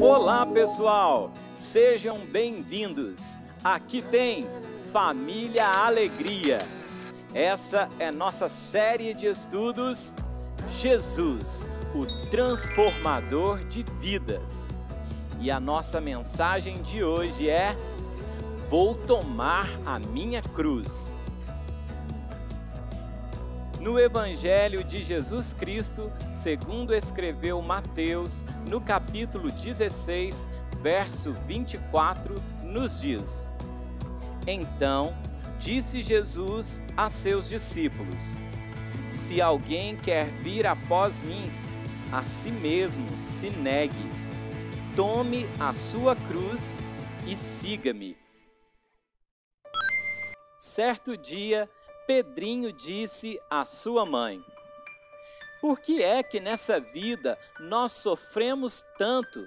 Olá pessoal, sejam bem-vindos. Aqui tem Família Alegria. Essa é nossa série de estudos Jesus, o transformador de vidas. E a nossa mensagem de hoje é: vou tomar a minha cruz. No Evangelho de Jesus Cristo, segundo escreveu Mateus, no capítulo 16, verso 24, nos diz: Então, disse Jesus a seus discípulos: Se alguém quer vir após mim, a si mesmo se negue, tome a sua cruz e siga-me. Certo dia, Pedrinho disse à sua mãe: Por que é que nessa vida nós sofremos tanto?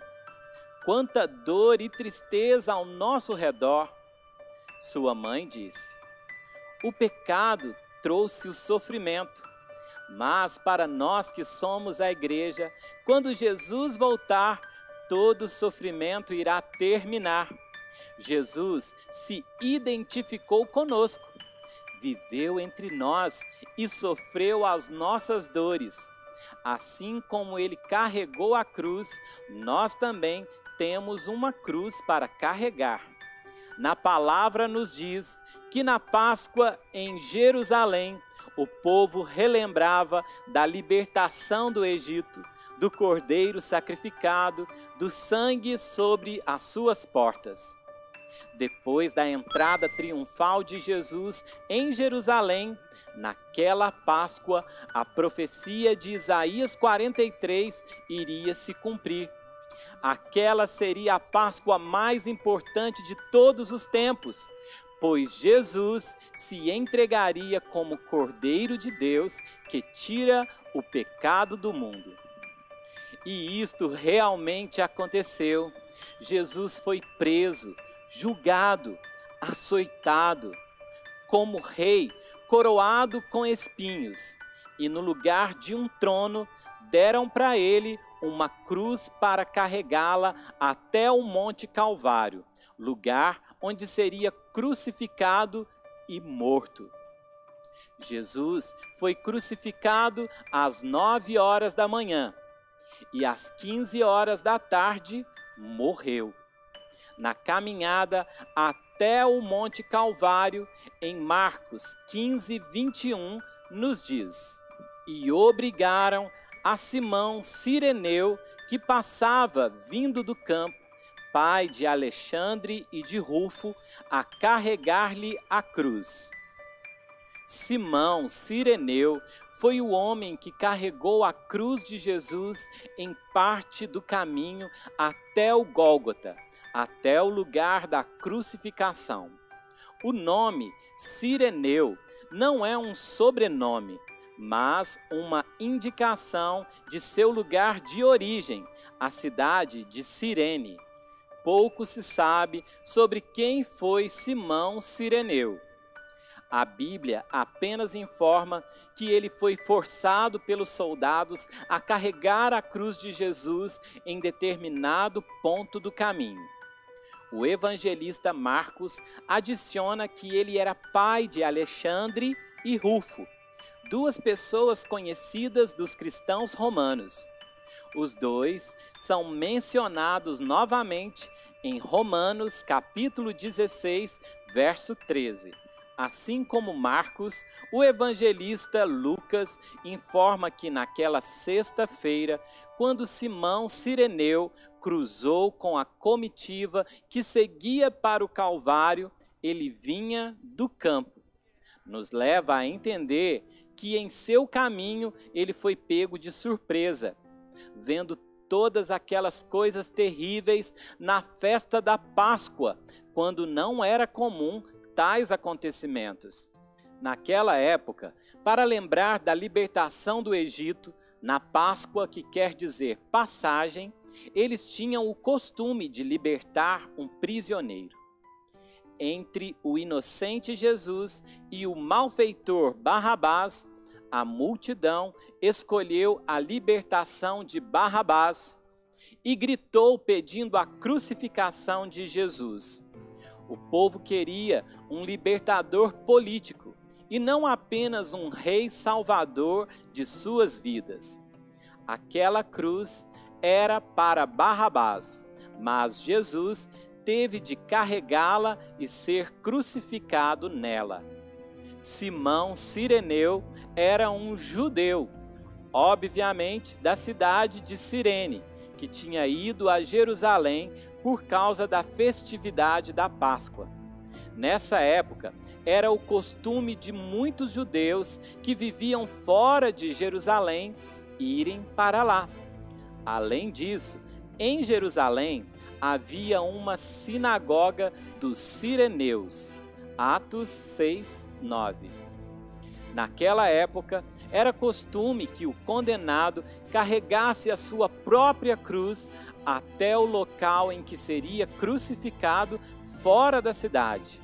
Quanta dor e tristeza ao nosso redor. Sua mãe disse: O pecado trouxe o sofrimento, mas para nós que somos a igreja, quando Jesus voltar, todo sofrimento irá terminar. Jesus se identificou conosco, viveu entre nós e sofreu as nossas dores. Assim como ele carregou a cruz, nós também temos uma cruz para carregar. Na palavra nos diz que na Páscoa em Jerusalém, o povo relembrava da libertação do Egito, do cordeiro sacrificado, do sangue sobre as suas portas. Depois da entrada triunfal de Jesus em Jerusalém, naquela Páscoa, a profecia de Isaías 43 iria se cumprir. Aquela seria a Páscoa mais importante de todos os tempos, pois Jesus se entregaria como Cordeiro de Deus que tira o pecado do mundo. E isto realmente aconteceu. Jesus foi preso, julgado, açoitado, como rei, coroado com espinhos, e no lugar de um trono, deram para ele uma cruz para carregá-la até o Monte Calvário, lugar onde seria crucificado e morto. Jesus foi crucificado às 9 horas da manhã e às 15 horas da tarde morreu. Na caminhada até o Monte Calvário, em Marcos 15, 21, nos diz: E obrigaram a Simão Cireneu, que passava vindo do campo, pai de Alexandre e de Rufo, a carregar-lhe a cruz. Simão Cireneu foi o homem que carregou a cruz de Jesus em parte do caminho até o Gólgota, até o lugar da crucificação. O nome Cireneu não é um sobrenome, mas uma indicação de seu lugar de origem, a cidade de Cirene. Pouco se sabe sobre quem foi Simão Cireneu. A Bíblia apenas informa que ele foi forçado pelos soldados a carregar a cruz de Jesus em determinado ponto do caminho. O evangelista Marcos adiciona que ele era pai de Alexandre e Rufo, duas pessoas conhecidas dos cristãos romanos. Os dois são mencionados novamente em Romanos capítulo 16, verso 13. Assim como Marcos, o evangelista Lucas informa que naquela sexta-feira, quando Simão Cireneu cruzou com a comitiva que seguia para o Calvário, ele vinha do campo. Nos leva a entender que em seu caminho ele foi pego de surpresa, vendo todas aquelas coisas terríveis na festa da Páscoa, quando não era comum tais acontecimentos. Naquela época, para lembrar da libertação do Egito, na Páscoa, que quer dizer passagem, eles tinham o costume de libertar um prisioneiro. Entre o inocente Jesus e o malfeitor Barrabás, a multidão escolheu a libertação de Barrabás e gritou pedindo a crucificação de Jesus. O povo queria um libertador político e não apenas um rei salvador de suas vidas. Aquela cruz era para Barrabás, mas Jesus teve de carregá-la e ser crucificado nela. Simão Cireneu era um judeu, obviamente da cidade de Cirene, que tinha ido a Jerusalém por causa da festividade da Páscoa. Nessa época, era o costume de muitos judeus que viviam fora de Jerusalém irem para lá. Além disso, em Jerusalém havia uma sinagoga dos Cireneus. Atos 6, 9. Naquela época, era costume que o condenado carregasse a sua própria cruz até o local em que seria crucificado fora da cidade.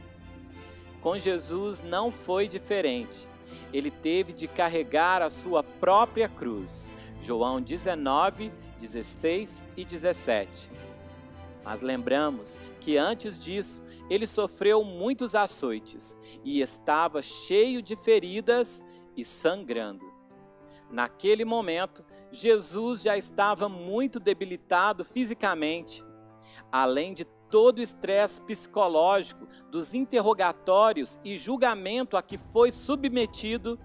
Com Jesus não foi diferente. Ele teve de carregar a sua própria cruz. João 19, 16 e 17. Mas lembramos que antes disso, ele sofreu muitos açoites e estava cheio de feridas e sangrando. Naquele momento, Jesus já estava muito debilitado fisicamente, além de todo o estresse psicológico dos interrogatórios e julgamento a que foi submetido.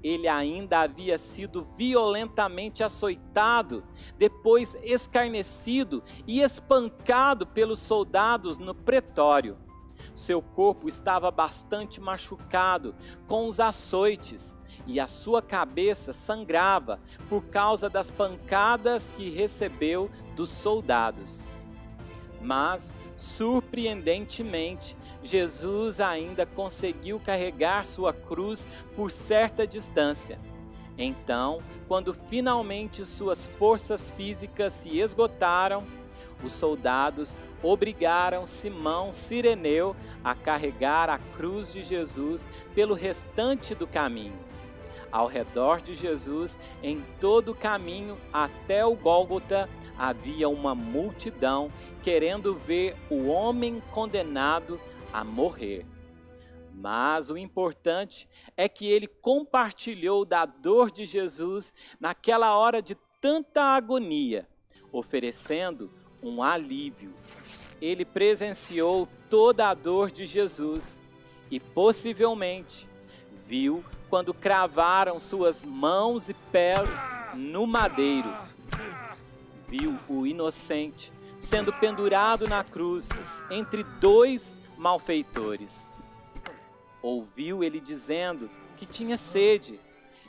Ele ainda havia sido violentamente açoitado, depois escarnecido e espancado pelos soldados no pretório. Seu corpo estava bastante machucado com os açoites e a sua cabeça sangrava por causa das pancadas que recebeu dos soldados. Mas, surpreendentemente, Jesus ainda conseguiu carregar sua cruz por certa distância. Então, quando finalmente suas forças físicas se esgotaram, os soldados obrigaram Simão Cireneu a carregar a cruz de Jesus pelo restante do caminho. Ao redor de Jesus, em todo o caminho até o Gólgota, havia uma multidão querendo ver o homem condenado a morrer. Mas o importante é que ele compartilhou da dor de Jesus naquela hora de tanta agonia, oferecendo um alívio. Ele presenciou toda a dor de Jesus e possivelmente viu quando cravaram suas mãos e pés no madeiro. Viu o inocente sendo pendurado na cruz entre dois malfeitores. Ouviu ele dizendo que tinha sede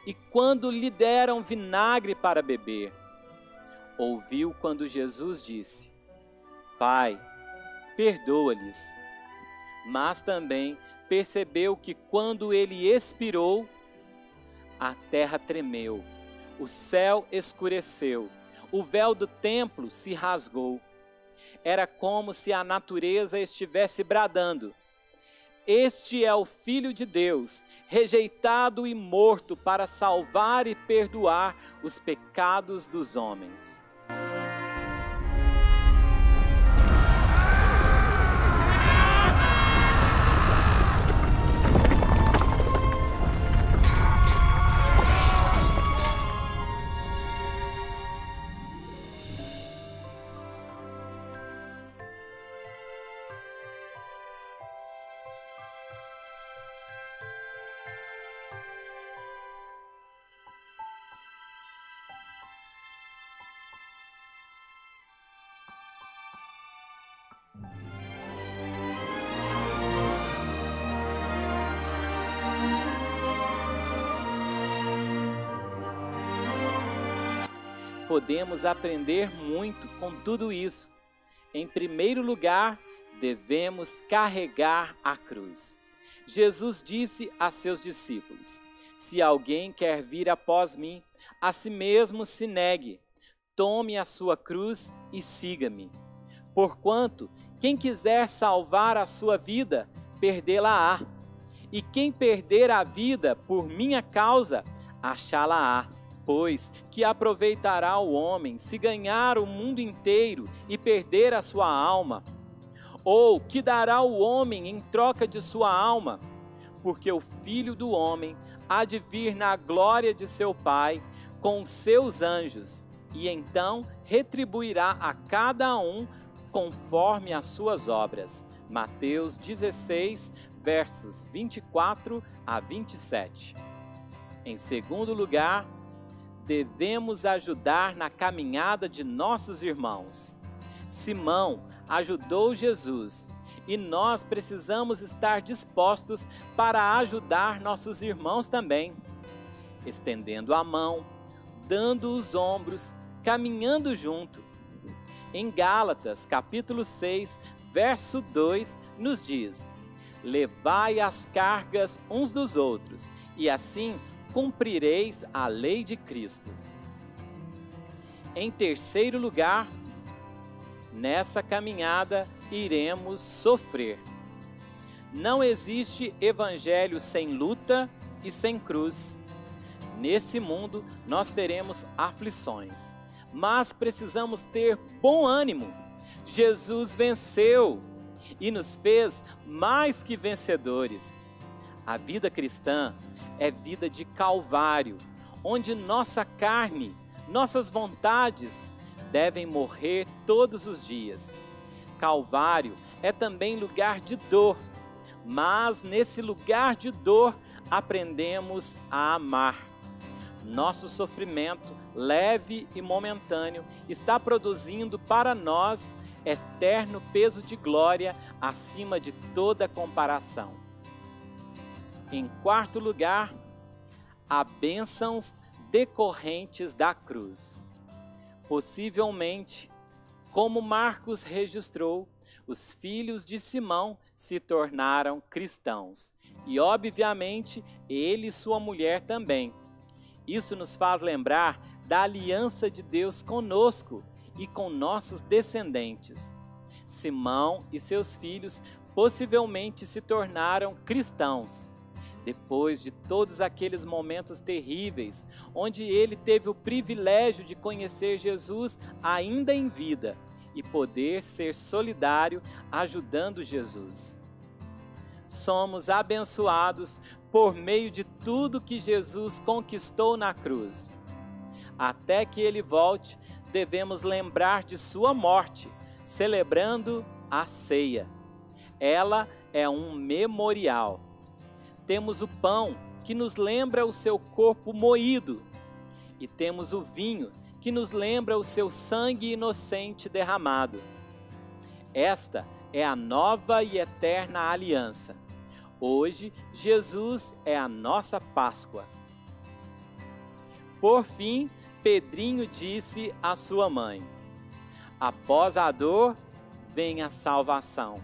e quando lhe deram vinagre para beber. Ouviu quando Jesus disse: Pai, perdoa-lhes. Mas também percebeu que quando ele expirou, a terra tremeu, o céu escureceu, o véu do templo se rasgou. Era como se a natureza estivesse bradando: Este é o Filho de Deus, rejeitado e morto para salvar e perdoar os pecados dos homens. Podemos aprender muito com tudo isso. Em primeiro lugar, devemos carregar a cruz. Jesus disse a seus discípulos: Se alguém quer vir após mim, a si mesmo se negue, tome a sua cruz e siga-me. Porquanto, quem quiser salvar a sua vida, perdê-la-á. E quem perder a vida por minha causa, achá-la-á. Pois que aproveitará o homem se ganhar o mundo inteiro e perder a sua alma? Ou que dará o homem em troca de sua alma? Porque o Filho do Homem há de vir na glória de seu Pai com os seus anjos, e então retribuirá a cada um conforme as suas obras. Mateus 16, versos 24 a 27. Em segundo lugar, devemos ajudar na caminhada de nossos irmãos. Simão ajudou Jesus e nós precisamos estar dispostos para ajudar nossos irmãos também, estendendo a mão, dando os ombros, caminhando junto. Em Gálatas, capítulo 6, verso 2, nos diz: levai as cargas uns dos outros, e assim cumprireis a lei de Cristo. Em terceiro lugar, nessa caminhada iremos sofrer. Não existe evangelho sem luta e sem cruz. Nesse mundo nós teremos aflições, mas precisamos ter bom ânimo. Jesus venceu e nos fez mais que vencedores. A vida cristã é vida de calvário, onde nossa carne, nossas vontades devem morrer todos os dias. Calvário é também lugar de dor, mas nesse lugar de dor aprendemos a amar. Nosso sofrimento, leve e momentâneo, está produzindo para nós eterno peso de glória acima de toda comparação. Em quarto lugar, há bênçãos decorrentes da cruz. Possivelmente, como Marcos registrou, os filhos de Simão se tornaram cristãos. E, obviamente, ele e sua mulher também. Isso nos faz lembrar da aliança de Deus conosco e com nossos descendentes. Simão e seus filhos possivelmente se tornaram cristãos, depois de todos aqueles momentos terríveis, onde ele teve o privilégio de conhecer Jesus ainda em vida e poder ser solidário ajudando Jesus. Somos abençoados por meio de tudo que Jesus conquistou na cruz. Até que ele volte, devemos lembrar de sua morte, celebrando a ceia. Ela é um memorial. Temos o pão, que nos lembra o seu corpo moído, e temos o vinho, que nos lembra o seu sangue inocente derramado. Esta é a nova e eterna aliança. Hoje, Jesus é a nossa Páscoa. Por fim, Pedrinho disse à sua mãe: após a dor, vem a salvação.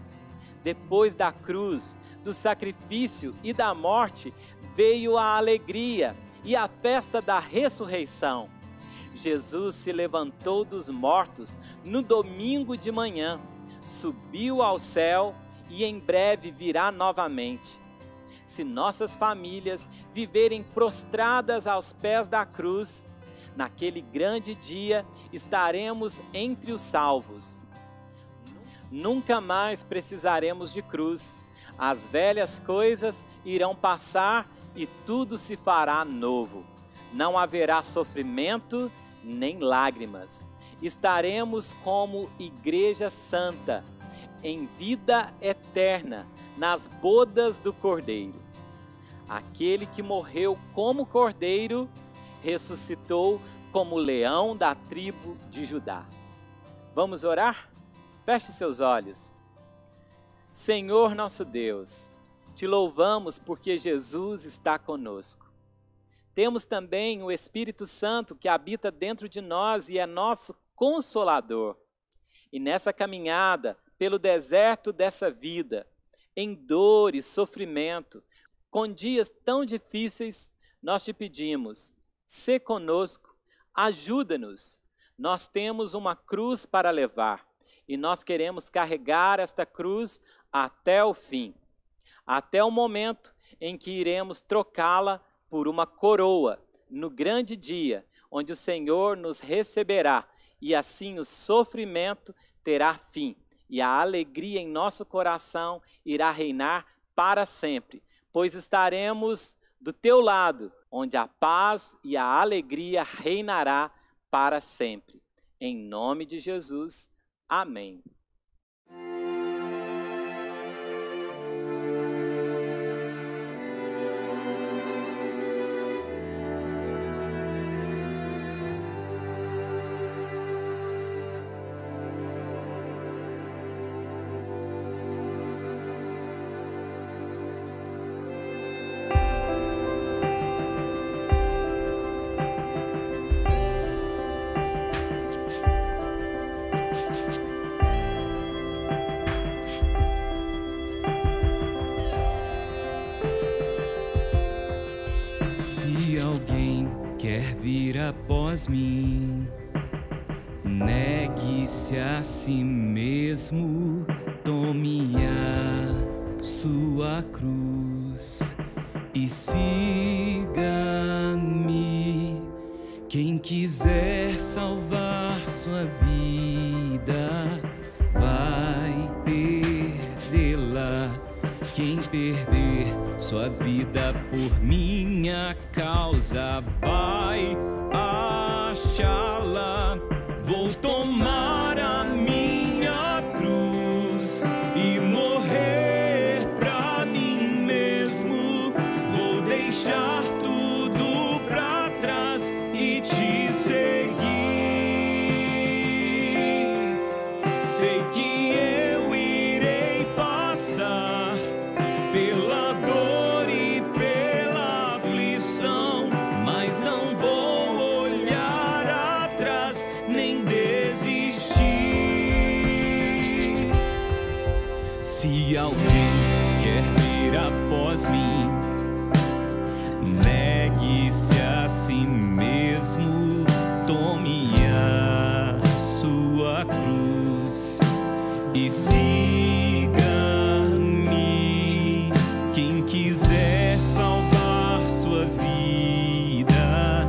Depois da cruz, do sacrifício e da morte, veio a alegria e a festa da ressurreição. Jesus se levantou dos mortos no domingo de manhã, subiu ao céu e em breve virá novamente. Se nossas famílias viverem prostradas aos pés da cruz, naquele grande dia estaremos entre os salvos. Nunca mais precisaremos de cruz. As velhas coisas irão passar e tudo se fará novo. Não haverá sofrimento nem lágrimas. Estaremos como Igreja Santa, em vida eterna, nas bodas do Cordeiro. Aquele que morreu como Cordeiro, ressuscitou como leão da tribo de Judá. Vamos orar? Feche seus olhos. Senhor nosso Deus, te louvamos porque Jesus está conosco. Temos também o Espírito Santo que habita dentro de nós e é nosso Consolador. E nessa caminhada pelo deserto dessa vida, em dor e sofrimento, com dias tão difíceis, nós te pedimos: sê conosco, ajuda-nos. Nós temos uma cruz para levar e nós queremos carregar esta cruz até o fim, até o momento em que iremos trocá-la por uma coroa no grande dia, onde o Senhor nos receberá, e assim o sofrimento terá fim, e a alegria em nosso coração irá reinar para sempre, pois estaremos do teu lado, onde a paz e a alegria reinará para sempre. Em nome de Jesus, amém. Se alguém quer vir após mim, negue-se a si mesmo, tome a sua cruz e siga-me. Quem quiser salvar sua vida, vai perdê-la. Quem perder sua vida por minha causa, vai achá-la. Vou tomar a minha cruz e morrer pra mim mesmo. Vou deixar tudo pra trás e te seguir. Sei que eu irei passar pela dor e pela aflição, mas não vou olhar atrás nem desistir. Se alguém quer vir após mim, negue-se a si mesmo, tome a sua cruz e siga-me. Quem quiser salvar sua vida,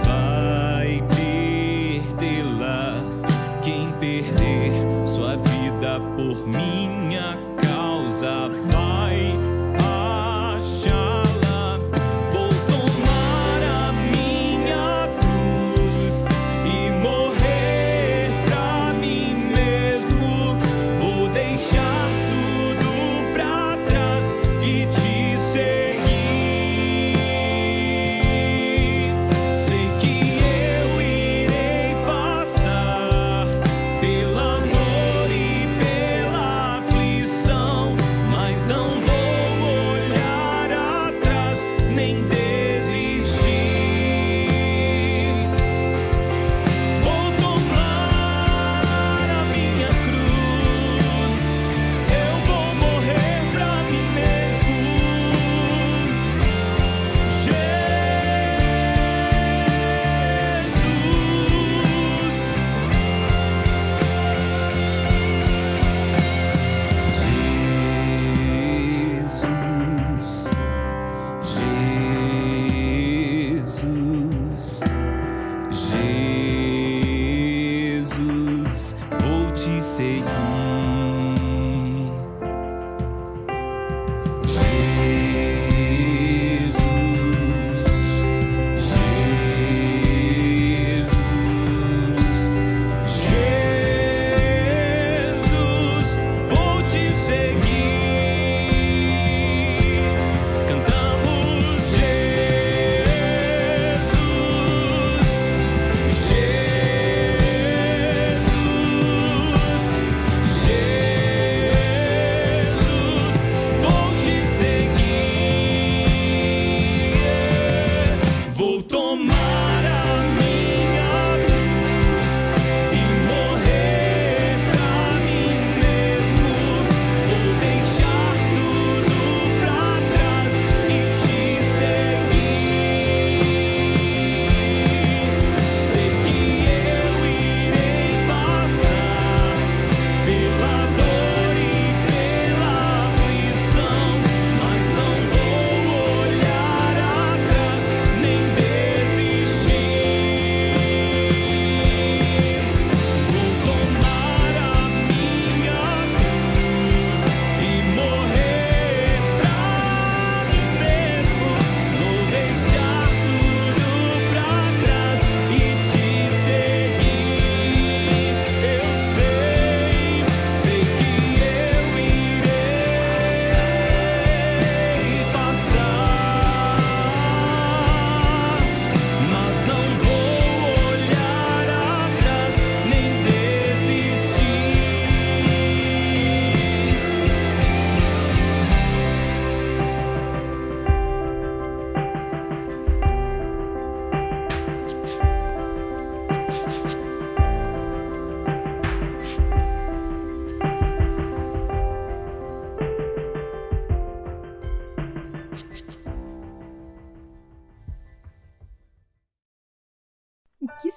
vai perdê-la. Quem perder sua vida por minha causa, vai achá-la. Vou tomar a minha cruz e morrer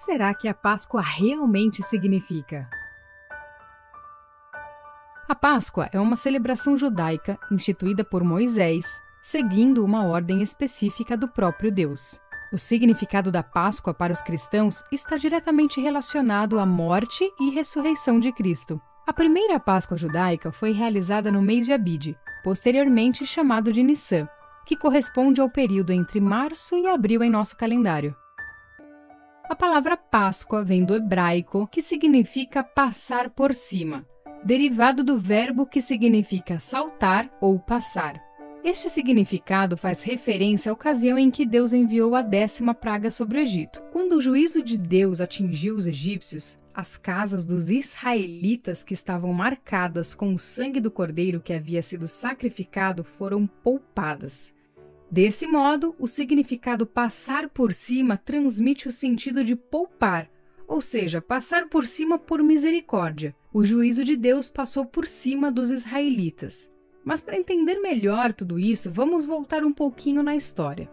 será que a Páscoa realmente significa? A Páscoa é uma celebração judaica instituída por Moisés, seguindo uma ordem específica do próprio Deus. O significado da Páscoa para os cristãos está diretamente relacionado à morte e ressurreição de Cristo. A primeira Páscoa judaica foi realizada no mês de Abide, posteriormente chamado de Nissan, que corresponde ao período entre março e abril em nosso calendário. A palavra Páscoa vem do hebraico, que significa passar por cima, derivado do verbo que significa saltar ou passar. Este significado faz referência à ocasião em que Deus enviou a 10ª praga sobre o Egito. Quando o juízo de Deus atingiu os egípcios, as casas dos israelitas que estavam marcadas com o sangue do cordeiro que havia sido sacrificado foram poupadas. Desse modo, o significado passar por cima transmite o sentido de poupar, ou seja, passar por cima por misericórdia. O juízo de Deus passou por cima dos israelitas. Mas para entender melhor tudo isso, vamos voltar um pouquinho na história.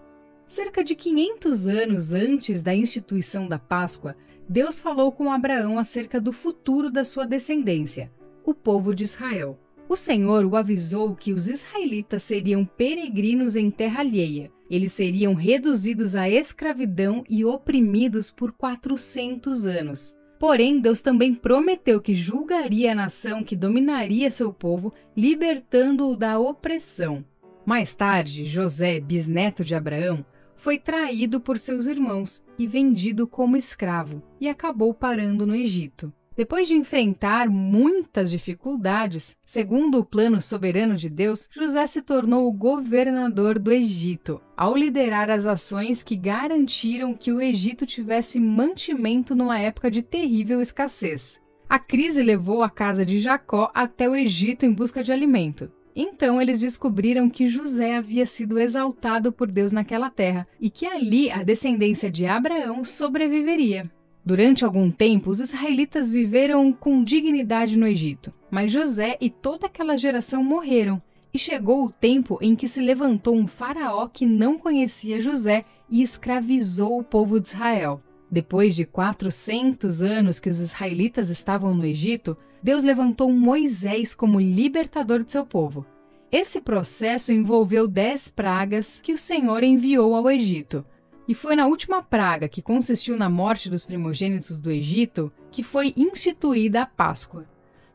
Cerca de 500 anos antes da instituição da Páscoa, Deus falou com Abraão acerca do futuro da sua descendência, o povo de Israel. O Senhor o avisou que os israelitas seriam peregrinos em terra alheia. Eles seriam reduzidos à escravidão e oprimidos por 400 anos. Porém, Deus também prometeu que julgaria a nação que dominaria seu povo, libertando-o da opressão. Mais tarde, José, bisneto de Abraão, foi traído por seus irmãos e vendido como escravo, e acabou parando no Egito. Depois de enfrentar muitas dificuldades, segundo o plano soberano de Deus, José se tornou o governador do Egito, ao liderar as ações que garantiram que o Egito tivesse mantimento numa época de terrível escassez. A crise levou a casa de Jacó até o Egito em busca de alimento. Então eles descobriram que José havia sido exaltado por Deus naquela terra e que ali a descendência de Abraão sobreviveria. Durante algum tempo, os israelitas viveram com dignidade no Egito, mas José e toda aquela geração morreram, e chegou o tempo em que se levantou um faraó que não conhecia José e escravizou o povo de Israel. Depois de 400 anos que os israelitas estavam no Egito, Deus levantou Moisés como libertador de seu povo. Esse processo envolveu 10 pragas que o Senhor enviou ao Egito. E foi na última praga, que consistiu na morte dos primogênitos do Egito, que foi instituída a Páscoa.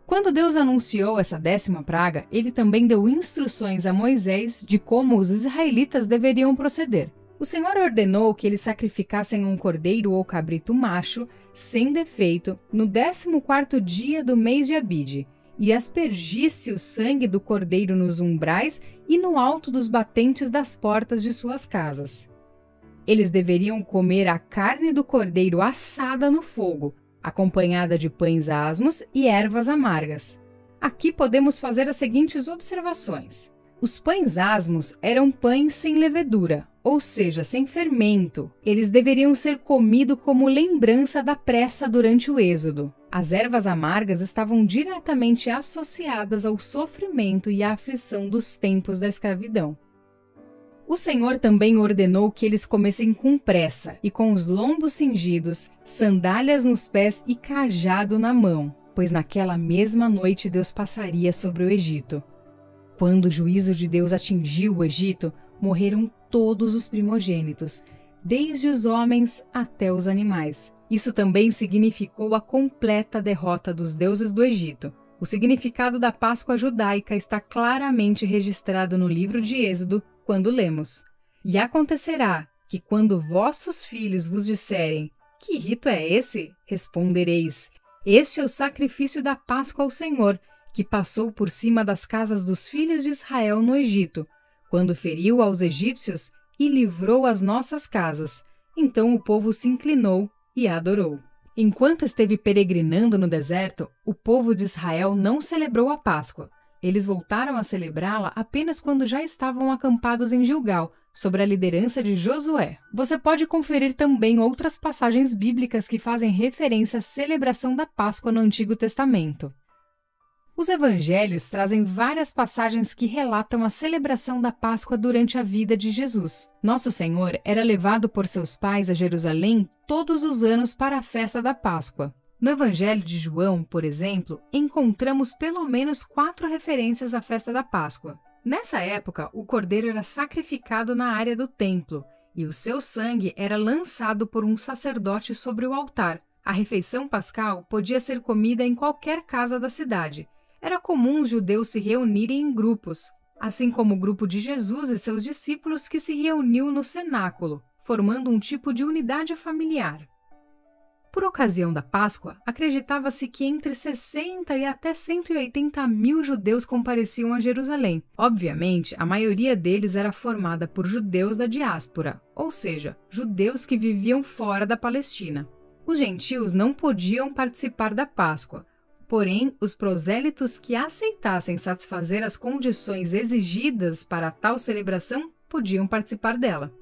Quando Deus anunciou essa 10ª praga, ele também deu instruções a Moisés de como os israelitas deveriam proceder. O Senhor ordenou que eles sacrificassem um cordeiro ou cabrito macho, sem defeito, no 14º dia do mês de Abide, e aspergisse o sangue do cordeiro nos umbrais e no alto dos batentes das portas de suas casas. Eles deveriam comer a carne do cordeiro assada no fogo, acompanhada de pães asmos e ervas amargas. Aqui podemos fazer as seguintes observações. Os pães asmos eram pães sem levedura, ou seja, sem fermento. Eles deveriam ser comidos como lembrança da pressa durante o êxodo. As ervas amargas estavam diretamente associadas ao sofrimento e à aflição dos tempos da escravidão. O Senhor também ordenou que eles comessem com pressa e com os lombos cingidos, sandálias nos pés e cajado na mão, pois naquela mesma noite Deus passaria sobre o Egito. Quando o juízo de Deus atingiu o Egito, morreram todos os primogênitos, desde os homens até os animais. Isso também significou a completa derrota dos deuses do Egito. O significado da Páscoa judaica está claramente registrado no livro de Êxodo, quando lemos: E acontecerá que quando vossos filhos vos disserem: Que rito é esse? Respondereis: Este é o sacrifício da Páscoa ao Senhor, que passou por cima das casas dos filhos de Israel no Egito, quando feriu aos egípcios e livrou as nossas casas. Então o povo se inclinou e adorou. Enquanto esteve peregrinando no deserto, o povo de Israel não celebrou a Páscoa. Eles voltaram a celebrá-la apenas quando já estavam acampados em Gilgal, sob a liderança de Josué. Você pode conferir também outras passagens bíblicas que fazem referência à celebração da Páscoa no Antigo Testamento. Os evangelhos trazem várias passagens que relatam a celebração da Páscoa durante a vida de Jesus. Nosso Senhor era levado por seus pais a Jerusalém todos os anos para a festa da Páscoa. No Evangelho de João, por exemplo, encontramos pelo menos 4 referências à festa da Páscoa. Nessa época, o cordeiro era sacrificado na área do templo e o seu sangue era lançado por um sacerdote sobre o altar. A refeição pascal podia ser comida em qualquer casa da cidade. Era comum os judeus se reunirem em grupos, assim como o grupo de Jesus e seus discípulos que se reuniu no cenáculo, formando um tipo de unidade familiar. Por ocasião da Páscoa, acreditava-se que entre 60 e até 180 mil judeus compareciam a Jerusalém. Obviamente, a maioria deles era formada por judeus da diáspora, ou seja, judeus que viviam fora da Palestina. Os gentios não podiam participar da Páscoa, porém, os prosélitos que aceitassem satisfazer as condições exigidas para tal celebração podiam participar dela.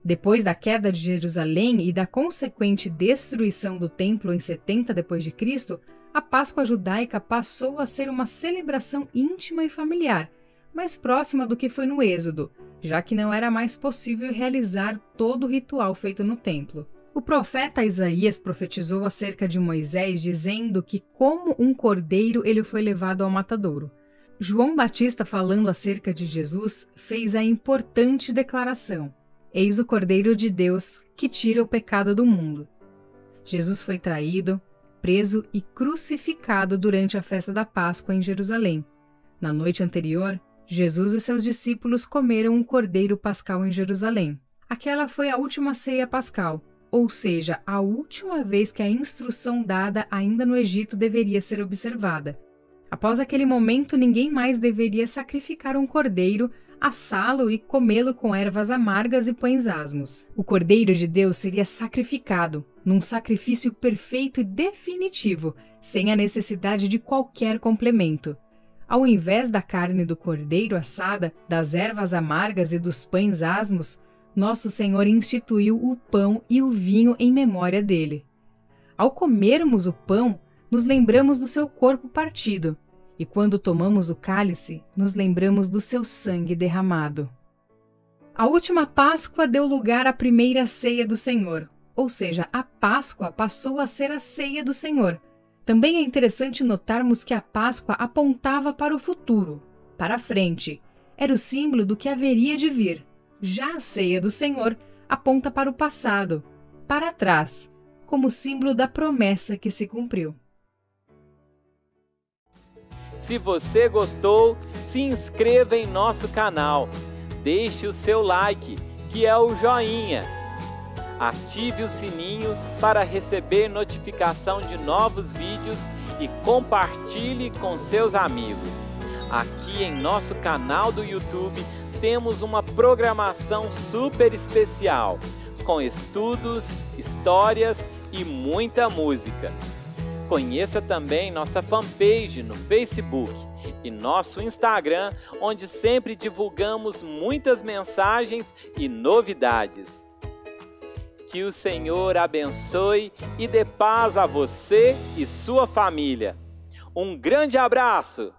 Depois da queda de Jerusalém e da consequente destruição do templo em 70 d.C., a Páscoa judaica passou a ser uma celebração íntima e familiar, mais próxima do que foi no Êxodo, já que não era mais possível realizar todo o ritual feito no templo. O profeta Isaías profetizou acerca de Moisés, dizendo que, como um cordeiro, ele foi levado ao matadouro. João Batista, falando acerca de Jesus, fez a importante declaração: Eis o Cordeiro de Deus, que tira o pecado do mundo. Jesus foi traído, preso e crucificado durante a festa da Páscoa em Jerusalém. Na noite anterior, Jesus e seus discípulos comeram um cordeiro pascal em Jerusalém. Aquela foi a última ceia pascal, ou seja, a última vez que a instrução dada ainda no Egito deveria ser observada. Após aquele momento, ninguém mais deveria sacrificar um cordeiro, assá-lo e comê-lo com ervas amargas e pães asmos. O Cordeiro de Deus seria sacrificado, num sacrifício perfeito e definitivo, sem a necessidade de qualquer complemento. Ao invés da carne do cordeiro assada, das ervas amargas e dos pães asmos, nosso Senhor instituiu o pão e o vinho em memória dele. Ao comermos o pão, nos lembramos do seu corpo partido, e quando tomamos o cálice, nos lembramos do seu sangue derramado. A última Páscoa deu lugar à primeira ceia do Senhor, ou seja, a Páscoa passou a ser a ceia do Senhor. Também é interessante notarmos que a Páscoa apontava para o futuro, para a frente. Era o símbolo do que haveria de vir. Já a ceia do Senhor aponta para o passado, para trás, como símbolo da promessa que se cumpriu. Se você gostou, se inscreva em nosso canal, deixe o seu like, que é o joinha. Ative o sininho para receber notificação de novos vídeos e compartilhe com seus amigos. Aqui em nosso canal do YouTube temos uma programação super especial, com estudos, histórias e muita música. Conheça também nossa fanpage no Facebook e nosso Instagram, onde sempre divulgamos muitas mensagens e novidades. Que o Senhor abençoe e dê paz a você e sua família. Um grande abraço!